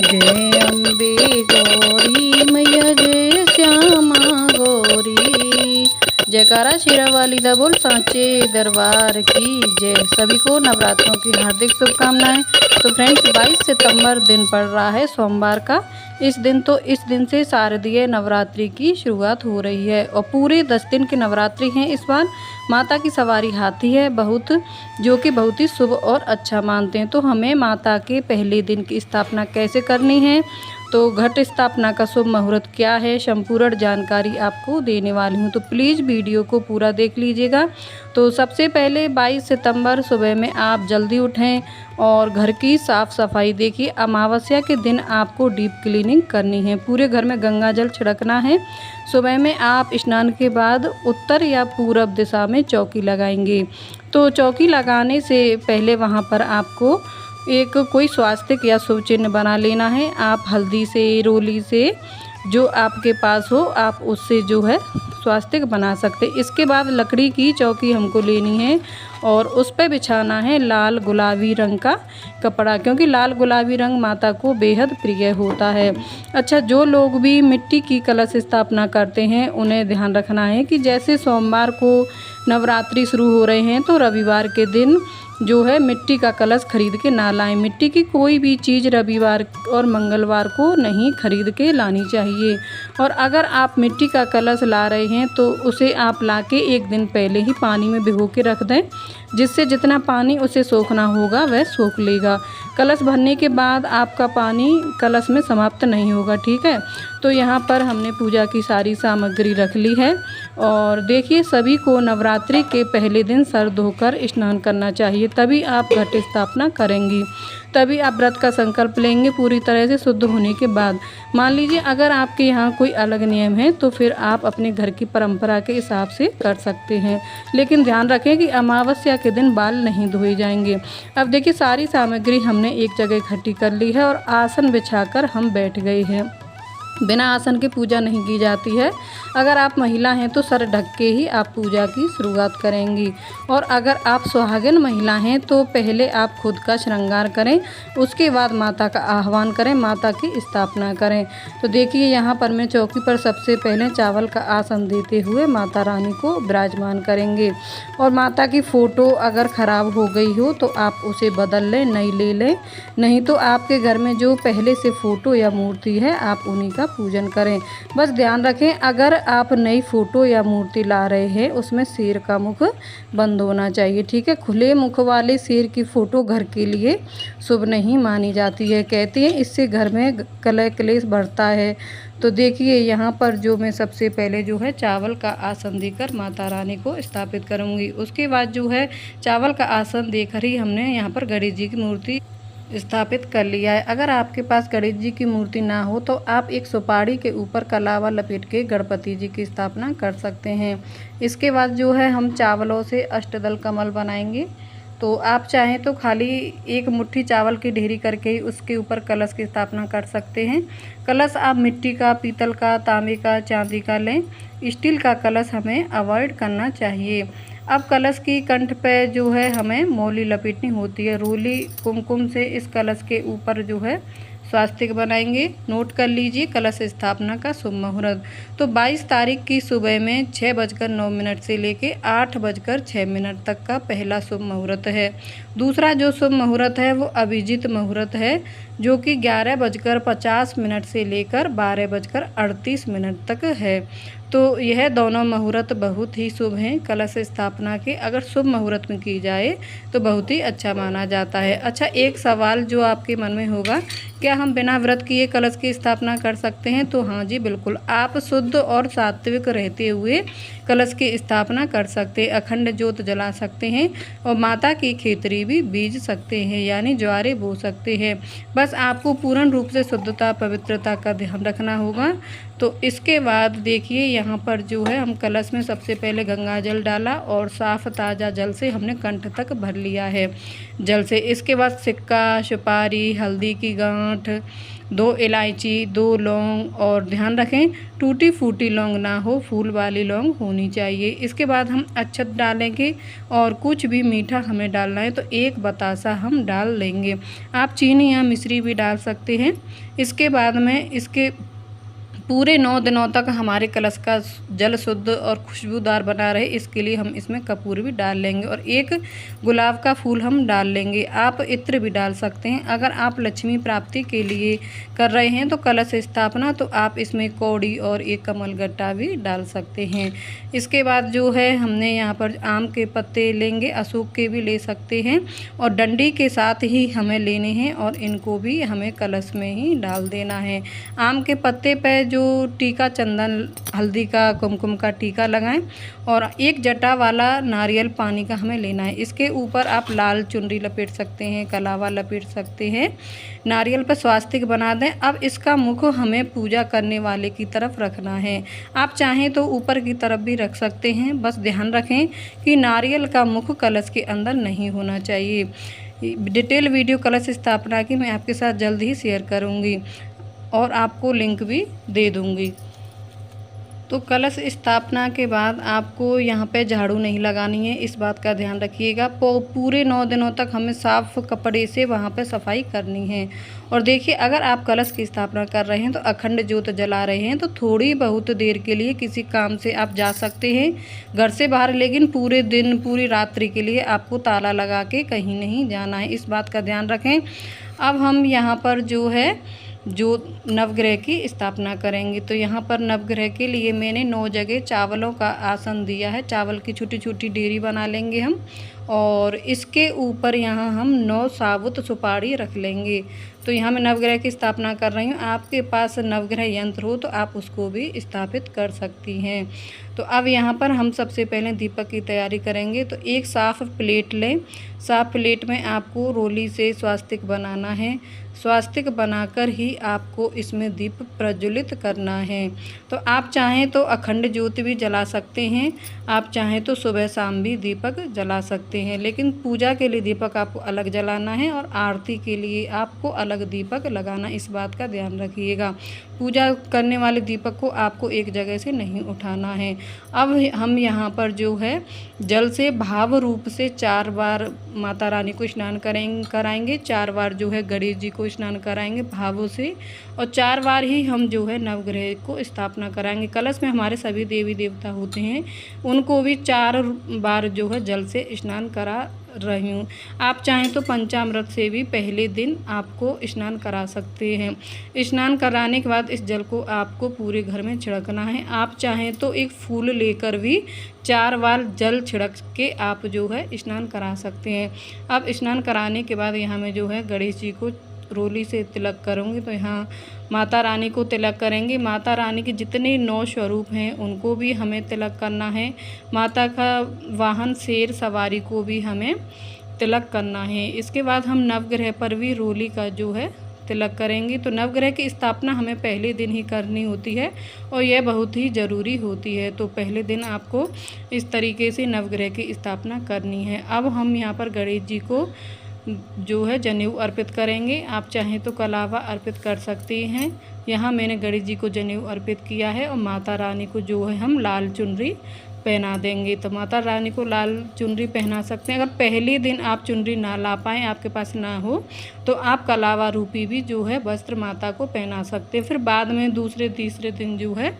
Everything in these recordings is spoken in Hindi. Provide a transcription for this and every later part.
जय अम्बे गौरी मैया जय श्यामा गौरी। जयकारा शेरा वाली दा बोल सांचे दरबार की जय। सभी को नवरात्रों की हार्दिक शुभकामनाएं। तो फ्रेंड्स 22 सितंबर दिन पड़ रहा है सोमवार का। इस दिन से शारदीय नवरात्रि की शुरुआत हो रही है और पूरे 10 दिन की नवरात्रि हैं इस बार। माता की सवारी हाथी है जो कि बहुत ही शुभ और अच्छा मानते हैं। तो हमें माता के पहले दिन की स्थापना कैसे करनी है, तो घट स्थापना का शुभ मुहूर्त क्या है, संपूर्ण जानकारी आपको देने वाली हूँ। तो प्लीज़ वीडियो को पूरा देख लीजिएगा। तो सबसे पहले 22 सितंबर सुबह में आप जल्दी उठें और घर की साफ़ सफाई देखिए। अमावस्या के दिन आपको डीप क्लीनिंग करनी है, पूरे घर में गंगा जल छिड़कना है। सुबह में आप स्नान के बाद उत्तर या पूरब दिशा में चौकी लगाएंगे। तो चौकी लगाने से पहले वहाँ पर आपको एक कोई स्वास्तिक या शुभ चिन्ह बना लेना है। आप हल्दी से, रोली से, जो आपके पास हो आप उससे जो है स्वास्तिक बना सकते। इसके बाद लकड़ी की चौकी हमको लेनी है और उस पर बिछाना है लाल गुलाबी रंग का कपड़ा, क्योंकि लाल गुलाबी रंग माता को बेहद प्रिय होता है। अच्छा, जो लोग भी मिट्टी की कलश स्थापना करते हैं उन्हें ध्यान रखना है कि जैसे सोमवार को नवरात्रि शुरू हो रहे हैं तो रविवार के दिन जो है मिट्टी का कलश खरीद के ना लाएं। मिट्टी की कोई भी चीज़ रविवार और मंगलवार को नहीं खरीद के लानी चाहिए। और अगर आप मिट्टी का कलश ला रहे हैं तो उसे आप लाके एक दिन पहले ही पानी में भिगो के रख दें, जिससे जितना पानी उसे सोखना होगा वह सोख लेगा। कलश भरने के बाद आपका पानी कलश में समाप्त नहीं होगा, ठीक है। तो यहाँ पर हमने पूजा की सारी सामग्री रख ली है। और देखिए, सभी को नवरात्रि के पहले दिन सर धोकर स्नान करना चाहिए, तभी आप घट स्थापना करेंगी, तभी आप व्रत का संकल्प लेंगे पूरी तरह से शुद्ध होने के बाद। मान लीजिए अगर आपके यहाँ कोई अलग नियम है तो फिर आप अपने घर की परंपरा के हिसाब से कर सकते हैं, लेकिन ध्यान रखें कि अमावस्या के दिन बाल नहीं धोए जाएंगे। अब देखिए, सारी सामग्री हमने एक जगह इकट्ठी कर ली है और आसन बिछाकर हम बैठ गए हैं। बिना आसन के पूजा नहीं की जाती है। अगर आप महिला हैं तो सर ढक के ही आप पूजा की शुरुआत करेंगी। और अगर आप सुहागिन महिला हैं तो पहले आप खुद का श्रृंगार करें, उसके बाद माता का आह्वान करें, माता की स्थापना करें। तो देखिए, यहाँ पर मैं चौकी पर सबसे पहले चावल का आसन देते हुए माता रानी को विराजमान करेंगे। और माता की फ़ोटो अगर ख़राब हो गई हो तो आप उसे बदल लें, नई ले लें। नहीं तो आपके घर में जो पहले से फ़ोटो या मूर्ति है आप उन्हीं का पूजन करें। बस ध्यान रखें, अगर आप नई फ़ोटो या मूर्ति ला रहे हैं उसमें शेर का मुख बंद होना चाहिए, ठीक है। खुले मुख वाले शेर की फ़ोटो घर के लिए शुभ नहीं मानी जाती है। कहते हैं इससे घर में कलह क्लेश बढ़ता है। तो देखिए, यहाँ पर जो मैं सबसे पहले जो है चावल का आसन देकर माता रानी को स्थापित करूँगी। उसके बाद जो है चावल का आसन देकर ही हमने यहाँ पर गणेश जी की मूर्ति स्थापित कर लिया है। अगर आपके पास गणेश जी की मूर्ति ना हो तो आप एक सुपारी के ऊपर कलावा लपेट के गणपति जी की स्थापना कर सकते हैं। इसके बाद जो है हम चावलों से अष्टदल कमल बनाएंगे। तो आप चाहें तो खाली एक मुट्ठी चावल की ढेरी करके ही उसके ऊपर कलश की स्थापना कर सकते हैं। कलश आप मिट्टी का, पीतल का, तांबे का, चांदी का लें। स्टील का कलश हमें अवॉइड करना चाहिए। अब कलश की कंठ पे जो है हमें मौली लपेटनी होती है। रोली कुमकुम से इस कलश के ऊपर जो है स्वास्तिक बनाएंगे। नोट कर लीजिए कलश स्थापना का शुभ मुहूर्त। तो 22 तारीख की सुबह में 6:09 से लेके 8:06 तक का पहला शुभ मुहूर्त है। दूसरा जो शुभ मुहूर्त है वो अभिजीत मुहूर्त है, जो कि 11:50 से लेकर 12:38 तक है। तो यह दोनों मुहूर्त बहुत ही शुभ हैं कलश स्थापना के। अगर शुभ मुहूर्त में की जाए तो बहुत ही अच्छा माना जाता है। अच्छा, एक सवाल जो आपके मन में होगा, क्या हम बिना व्रत किए कलश की स्थापना कर सकते हैं? तो हाँ जी, बिल्कुल। आप शुद्ध और सात्विक रहते हुए कलश की स्थापना कर सकते हैं, अखंड ज्योत जला सकते हैं और माता की खेतरी भी बीज सकते हैं, यानी ज्वारे बो सकते हैं। बस आपको पूर्ण रूप से शुद्धता, पवित्रता का ध्यान रखना होगा। तो इसके बाद देखिए, यहाँ पर जो है हम कलश में सबसे पहले गंगा जल डाला और साफ़ ताज़ा जल से हमने कंठ तक भर लिया है जल से। इसके बाद सिक्का, सुपारी, हल्दी की गांठ 2 इलायची, 2 लौंग और ध्यान रखें टूटी फूटी लौंग ना हो, फूल वाली लौंग होनी चाहिए। इसके बाद हम अक्षत डालेंगे और कुछ भी मीठा हमें डालना है तो 1 बतासा हम डाल लेंगे। आप चीनी या मिश्री भी डाल सकते हैं। इसके बाद में इसके पूरे 9 दिनों तक हमारे कलश का जल शुद्ध और खुशबूदार बना रहे, इसके लिए हम इसमें कपूर भी डाल लेंगे और 1 गुलाब का फूल हम डाल लेंगे। आप इत्र भी डाल सकते हैं। अगर आप लक्ष्मी प्राप्ति के लिए कर रहे हैं तो कलश स्थापना, तो आप इसमें कौड़ी और 1 कमलगट्टा भी डाल सकते हैं। इसके बाद जो है हमने यहाँ पर आम के पत्ते लेंगे, अशोक के भी ले सकते हैं और डंडी के साथ ही हमें लेने हैं और इनको भी हमें कलश में ही डाल देना है। आम के पत्ते पे जो टीका चंदन हल्दी का कुमकुम का टीका लगाएं और 1 जटा वाला नारियल पानी का हमें लेना है। इसके ऊपर आप लाल चुनरी लपेट सकते हैं, कलावा लपेट सकते हैं, नारियल पर स्वास्तिक बना दें। अब इसका मुख हमें पूजा करने वाले की तरफ रखना है। आप चाहें तो ऊपर की तरफ भी रख सकते हैं, बस ध्यान रखें कि नारियल का मुख कलश के अंदर नहीं होना चाहिए। डिटेल वीडियो कलश स्थापना की मैं आपके साथ जल्द ही शेयर करूँगी और आपको लिंक भी दे दूँगी। तो कलश स्थापना के बाद आपको यहाँ पे झाड़ू नहीं लगानी है, इस बात का ध्यान रखिएगा। पूरे 9 दिनों तक हमें साफ़ कपड़े से वहाँ पे सफाई करनी है। और देखिए, अगर आप कलश की स्थापना कर रहे हैं तो अखंड ज्योत जला रहे हैं तो थोड़ी बहुत देर के लिए किसी काम से आप जा सकते हैं घर से बाहर, लेकिन पूरे दिन पूरी रात्रि के लिए आपको ताला लगा के कहीं नहीं जाना है, इस बात का ध्यान रखें। अब हम यहाँ पर जो है जो नवग्रह की स्थापना करेंगे, तो यहाँ पर नवग्रह के लिए मैंने 9 जगह चावलों का आसन दिया है। चावल की छोटी छोटी डेरी बना लेंगे हम और इसके ऊपर यहाँ हम 9 साबुत सुपारी रख लेंगे। तो यहाँ मैं नवग्रह की स्थापना कर रही हूँ। आपके पास नवग्रह यंत्र हो तो आप उसको भी स्थापित कर सकती हैं। तो अब यहाँ पर हम सबसे पहले दीपक की तैयारी करेंगे। तो एक साफ़ प्लेट लें। साफ़ प्लेट में आपको रोली से स्वास्तिक बनाना है। स्वास्तिक बनाकर ही आपको इसमें दीप प्रज्वलित करना है। तो आप चाहें तो अखंड ज्योति भी जला सकते हैं, आप चाहें तो सुबह शाम भी दीपक जला सकते हैं, लेकिन पूजा के लिए दीपक आपको अलग जलाना है और आरती के लिए आपको अलग दीपक लगाना, इस बात का ध्यान रखिएगा। पूजा करने वाले दीपक को आपको एक जगह से नहीं उठाना है। अब हम यहाँ पर जो है जल से भाव रूप से 4 बार माता रानी को स्नान कराएंगे, 4 बार जो है गणेश जी को स्नान कराएंगे भावों से और 4 बार ही हम जो है नवग्रह को स्थापना कराएंगे। कलश में हमारे सभी देवी देवता होते हैं, उनको भी 4 बार जो है जल से स्नान करा रही हूँ। आप चाहें तो पंचामृत से भी पहले दिन आपको स्नान करा सकते हैं। स्नान कराने के बाद इस जल को आपको पूरे घर में छिड़कना है। आप चाहें तो एक फूल लेकर भी 4 बार जल छिड़क के आप जो है स्नान करा सकते हैं। अब स्नान कराने के बाद यहाँ मैं जो है गणेश जी को रोली से तिलक करूँगी। तो यहाँ माता रानी को तिलक करेंगे। माता रानी के जितने 9 स्वरूप हैं उनको भी हमें तिलक करना है। माता का वाहन शेर सवारी को भी हमें तिलक करना है। इसके बाद हम नवग्रह पर भी रोली का जो है तिलक करेंगे। तो नवग्रह की स्थापना हमें पहले दिन ही करनी होती है और यह बहुत ही ज़रूरी होती है। तो पहले दिन आपको इस तरीके से नवग्रह की स्थापना करनी है। अब हम यहाँ पर गणेश जी को जो है जनेऊ अर्पित करेंगे। आप चाहें तो कलावा अर्पित कर सकते हैं। यहाँ मैंने गणेश जी को जनेऊ अर्पित किया है और माता रानी को जो है हम लाल चुनरी पहना देंगे। तो माता रानी को लाल चुनरी पहना सकते हैं। अगर पहले दिन आप चुनरी ना ला पाएँ, आपके पास ना हो, तो आप कलावा रूपी भी जो है वस्त्र माता को पहना सकते हैं। फिर बाद में दूसरे तीसरे दिन जो है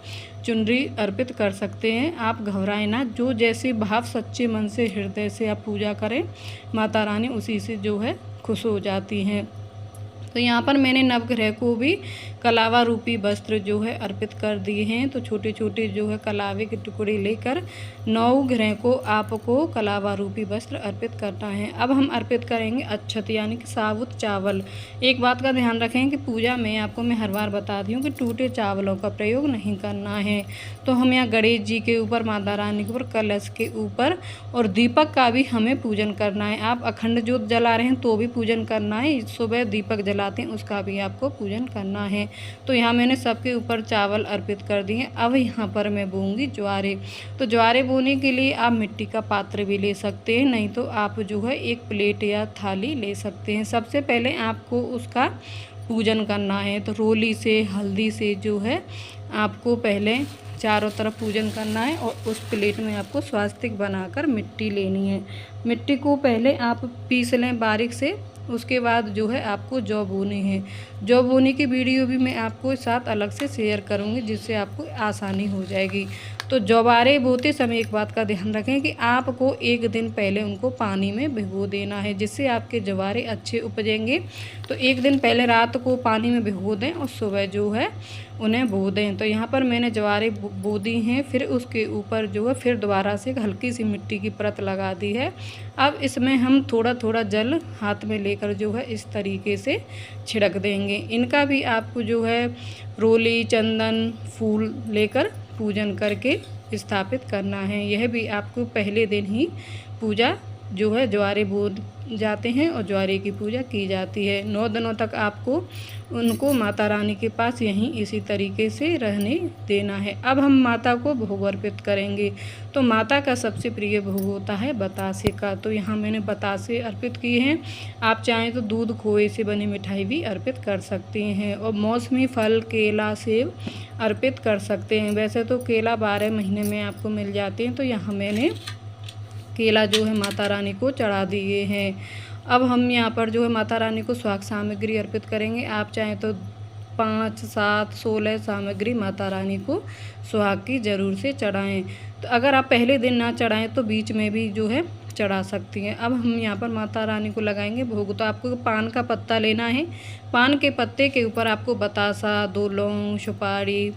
चुनरी अर्पित कर सकते हैं। आप घबराएं ना, जो जैसे भाव सच्चे मन से हृदय से आप पूजा करें, माता रानी उसी से जो है खुश हो जाती हैं। तो यहाँ पर मैंने नवग्रह को भी कलावा रूपी वस्त्र जो है अर्पित कर दिए हैं। तो छोटे छोटे जो है कलावे के टुकड़े लेकर 9 ग्रह को आपको कलावा रूपी वस्त्र अर्पित करना है। अब हम अर्पित करेंगे अक्षत यानी कि साबुत चावल। एक बात का ध्यान रखें कि पूजा में आपको मैं हर बार बता दी हूँ कि टूटे चावलों का प्रयोग नहीं करना है। तो हम यहाँ गणेश जी के ऊपर, माता रानी के ऊपर, कलश के ऊपर और दीपक का भी हमें पूजन करना है। आप अखंड ज्योत जला रहे हैं तो भी पूजन करना है, सुबह दीपक जलाते हैं उसका भी आपको पूजन करना है। तो यहाँ मैंने सबके ऊपर चावल अर्पित कर दिए। अब यहाँ पर मैं बोऊंगी ज्वारे। तो ज्वारे बोने के लिए आप मिट्टी का पात्र भी ले सकते हैं, नहीं तो आप जो है एक प्लेट या थाली ले सकते हैं। सबसे पहले आपको उसका पूजन करना है। तो रोली से, हल्दी से जो है आपको पहले चारों तरफ पूजन करना है और उस प्लेट में आपको स्वास्तिक बनाकर मिट्टी लेनी है। मिट्टी को पहले आप पीस लें बारीक से, उसके बाद जो है आपको जौ बोनी है। जौ बोने की वीडियो भी मैं आपको साथ अलग से शेयर करूँगी, जिससे आपको आसानी हो जाएगी। तो जवारे बोते समय एक बात का ध्यान रखें कि आपको एक दिन पहले उनको पानी में भिगो देना है, जिससे आपके जवारे अच्छे उपजेंगे। तो एक दिन पहले रात को पानी में भिगो दें और सुबह जो है उन्हें बो दें। तो यहाँ पर मैंने जवारे बो दी हैं, फिर उसके ऊपर जो है फिर दोबारा से हल्की सी मिट्टी की परत लगा दी है। अब इसमें हम थोड़ा थोड़ा जल हाथ में लेकर जो है इस तरीके से छिड़क देंगे। इनका भी आपको जो है रोली, चंदन, फूल लेकर पूजन करके स्थापित करना है। यह भी आपको पहले दिन ही पूजा जो है ज्वारे बो जाते हैं और ज्वारे की पूजा की जाती है। 9 दिनों तक आपको उनको माता रानी के पास यहीं इसी तरीके से रहने देना है। अब हम माता को भोग अर्पित करेंगे। तो माता का सबसे प्रिय भोग होता है बतासे का। तो यहाँ मैंने बतासे अर्पित किए हैं। आप चाहें तो दूध खोए से बनी मिठाई भी अर्पित कर सकते हैं और मौसमी फल, केला, सेब अर्पित कर सकते हैं। वैसे तो केला 12 महीने में आपको मिल जाते हैं, तो यहाँ मैंने केला जो है माता रानी को चढ़ा दिए हैं। अब हम यहाँ पर जो है माता रानी को स्वाग सामग्री अर्पित करेंगे। आप चाहें तो 5, 7, 16 सामग्री माता रानी को सुहाग की ज़रूर से चढ़ाएं। तो अगर आप पहले दिन ना चढ़ाएं तो बीच में भी जो है चढ़ा सकती हैं। अब हम यहाँ पर माता रानी को लगाएंगे भोग। तो आपको पान का पत्ता लेना है। पान के पत्ते के ऊपर आपको बतासा, 2 लौंग, सुपारी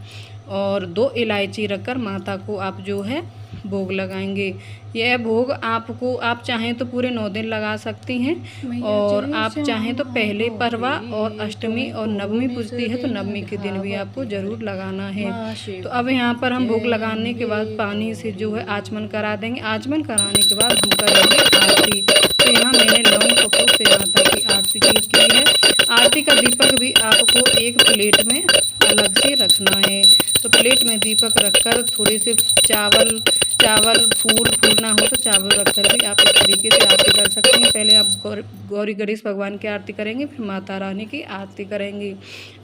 और 2 इलायची रखकर माता को आप जो है भोग लगाएंगे। यह भोग आपको, आप चाहें तो पूरे 9 दिन लगा सकती हैं और आप चाहें तो पहले परवा और अष्टमी और नवमी पूजती है तो नवमी के दिन भी आपको ज़रूर लगाना है। तो अब यहाँ पर हम भोग लगाने के बाद पानी से जो है आचमन करा देंगे। आचमन कराने के बाद हम करेंगे आरती। तो यहाँ मैंने लौंग कपूर से माता की आरती की है। आरती का दीपक भी आपको एक प्लेट में अलग से रखना है। तो प्लेट में दीपक रखकर थोड़े से चावल फूल ना हो तो चावल रखकर भी आप इस तरीके से आरती कर सकते हैं। पहले आप गौरी गणेश भगवान की आरती करेंगे, फिर माता रानी की आरती करेंगे।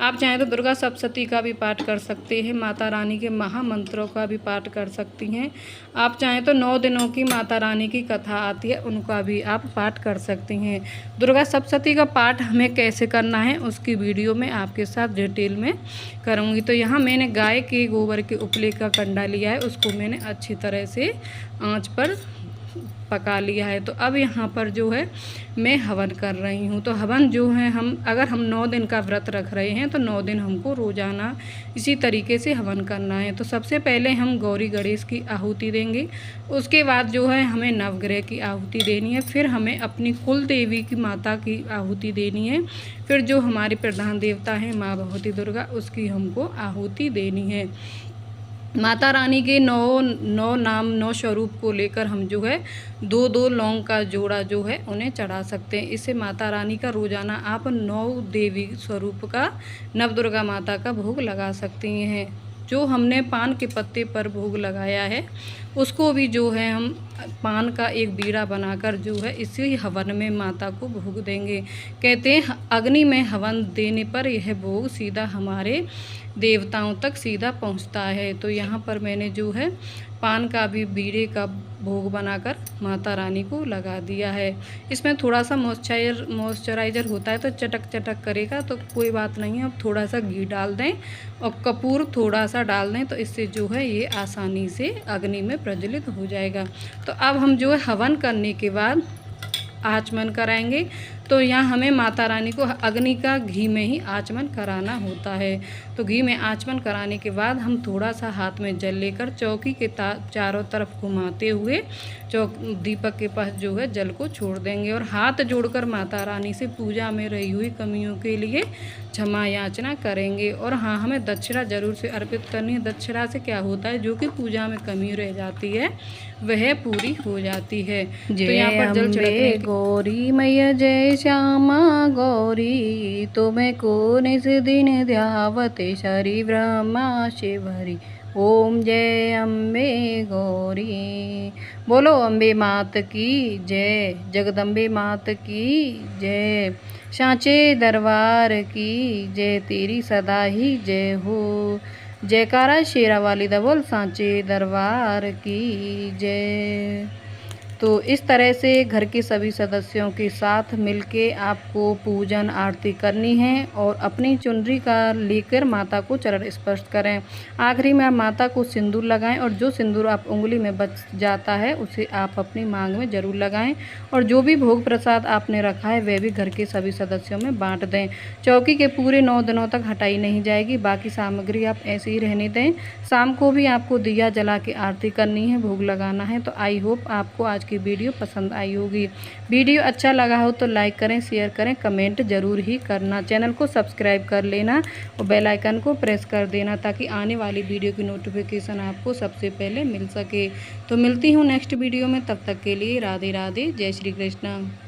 आप चाहें तो दुर्गा सप्तशती का भी पाठ कर सकते हैं, माता रानी के महामंत्रों का भी पाठ कर सकती हैं। आप चाहें तो 9 दिनों की माता रानी की कथा आती है, उनका भी आप पाठ कर सकती हैं। दुर्गा सप्तशती का पाठ हमें कैसे करना है उसकी वीडियो में आपके साथ डिटेल में करूँगी। तो यहाँ मैंने गाय के गोबर के उपले का कंडा लिया है, उसको मैंने अच्छी तरह से आंच पर पका लिया है। तो अब यहाँ पर जो है मैं हवन कर रही हूँ। तो हवन जो है अगर हम 9 दिन का व्रत रख रहे हैं तो 9 दिन हमको रोज़ाना इसी तरीके से हवन करना है। तो सबसे पहले हम गौरी गणेश की आहुति देंगे, उसके बाद जो है हमें नवग्रह की आहुति देनी है, फिर हमें अपनी कुल देवी की माता की आहुति देनी है, फिर जो हमारी प्रधान देवता है माँ भगवती दुर्गा उसकी हमको आहुति देनी है। माता रानी के 9 नाम 9 स्वरूप को लेकर हम जो है 2 लौंग का जोड़ा जो है उन्हें चढ़ा सकते हैं। इससे माता रानी का रोज़ाना आप 9 देवी स्वरूप का नवदुर्गा माता का भोग लगा सकती हैं। जो हमने पान के पत्ते पर भोग लगाया है उसको भी जो है हम पान का एक बीड़ा बनाकर जो है इसी हवन में माता को भोग देंगे। कहते हैं अग्नि में हवन देने पर यह भोग सीधा हमारे देवताओं तक सीधा पहुंचता है। तो यहाँ पर मैंने जो है पान का भी बीड़े का भोग बनाकर माता रानी को लगा दिया है। इसमें थोड़ा सा मॉइस्चराइज़र होता है तो चटक करेगा, तो कोई बात नहीं है। अब थोड़ा सा घी डाल दें और कपूर थोड़ा सा डाल दें, तो इससे जो है ये आसानी से अग्नि में प्रज्वलित हो जाएगा। तो अब हम जो है हवन करने के बाद आचमन कराएंगे। तो यहाँ हमें माता रानी को अग्नि का घी में ही आचमन कराना होता है। तो घी में आचमन कराने के बाद हम थोड़ा सा हाथ में जल लेकर चौकी के चारों तरफ घुमाते हुए दीपक के पास जो है जल को छोड़ देंगे और हाथ जोड़कर माता रानी से पूजा में रही हुई कमियों के लिए क्षमा याचना करेंगे। और हाँ, हमें दक्षिणा जरूर से अर्पित करनी है। दक्षिणा से क्या होता है, जो कि पूजा में कमी रह जाती है वह पूरी हो जाती है। तो यहाँ पर जल चढ़ाते गौरी मैया जय श्यामा गौरी, तुम्हें कौन इस दिन ध्यावते शरी ब्रह्मा शिवरी। ओम जय अम्बे गौरी। बोलो अम्बे मात की जय, जगदम्बे मात की जय। सांचे दरबार की जय, तेरी सदा ही जय हो। जयकारा शेरा वाली दा बोल, सांचे दरबार की जय। तो इस तरह से घर के सभी सदस्यों के साथ मिलके आपको पूजन आरती करनी है और अपनी चुनरी का लेकर माता को चरण स्पर्श करें। आखिरी में आप माता को सिंदूर लगाएं और जो सिंदूर आप उंगली में बच जाता है उसे आप अपनी मांग में ज़रूर लगाएं और जो भी भोग प्रसाद आपने रखा है वह भी घर के सभी सदस्यों में बांट दें। चौकी के पूरे 9 दिनों तक हटाई नहीं जाएगी, बाकी सामग्री आप ऐसे ही रहने दें। शाम को भी आपको दिया जला के आरती करनी है, भोग लगाना है। तो आई होप आपको आज की वीडियो पसंद आई होगी। वीडियो अच्छा लगा हो तो लाइक करें, शेयर करें, कमेंट ज़रूर ही करना। चैनल को सब्सक्राइब कर लेना और बेल आइकन को प्रेस कर देना ताकि आने वाली वीडियो की नोटिफिकेशन आपको सबसे पहले मिल सके। तो मिलती हूँ नेक्स्ट वीडियो में, तब तक के लिए राधे राधे, जय श्री कृष्ण।